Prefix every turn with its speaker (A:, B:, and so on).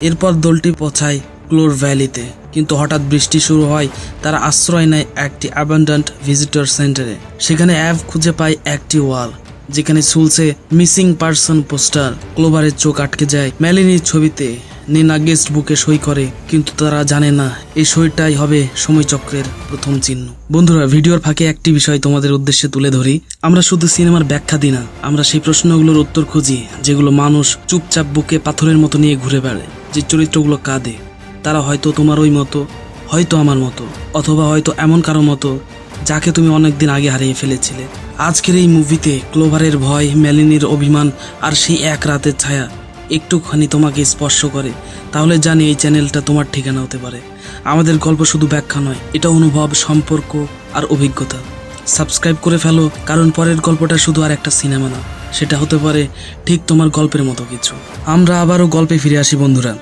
A: এরপর দলটি পৌঁছায় ক্লোর ভ্যালিতে, কিন্তু হঠাৎ বৃষ্টি শুরু হয়। তারা আশ্রয় নেয় একটি অ্যাবান্ডান্ট ভিজিটর সেন্টারে। সেখানে অ্যাভ খুঁজে পায় একটি ওয়াল যেখানে ঝুলছে মিসিং পারসন পোস্টার। ক্লোভারের চোখ আটকে যায় মেলিনির ছবিতে। নিনা গেস্ট বুকে সই করে, কিন্তু তারা জানে না এই সইটাই হবে সময়চক্রের প্রথম চিহ্ন। বন্ধুরা, ভিডিওর ফাঁকে একটি বিষয় তোমাদের উদ্দেশ্যে তুলে ধরি। আমরা শুধু সিনেমার ব্যাখ্যা দিই না, আমরা সেই প্রশ্নগুলোর উত্তর খুঁজি যেগুলো মানুষ চুপচাপ বুকে পাথরের মতো নিয়ে ঘুরে বেড়ায়। যে চরিত্রগুলো কাঁদে তারা হয়তো তোমার ওই মতো, হয়তো আমার মতো, অথবা হয়তো এমন কারো মতো যাকে তুমি অনেকদিন আগে হারিয়ে ফেলেছিলে। আজকের এই মুভিতে ক্লোভারের ভয়, মেলিনির অভিমান আর সেই এক রাতের ছায়া একটুখানি তোমাকে স্পর্শ করে, তাহলে জানি এই চ্যানেলটা তোমার ঠিকানা হতে পারে। আমাদের গল্প শুধু ব্যাখ্যা নয়, এটা অনুভব, সম্পর্ক আর অভিজ্ঞতা। সাবস্ক্রাইব করে ফেলো, কারণ পরের গল্পটা শুধু আর একটা সিনেমা না, সেটা হতে পারে ঠিক তোমার গল্পের মতো কিছু। আমরা আবারও গল্পে ফিরে আসি বন্ধুরা।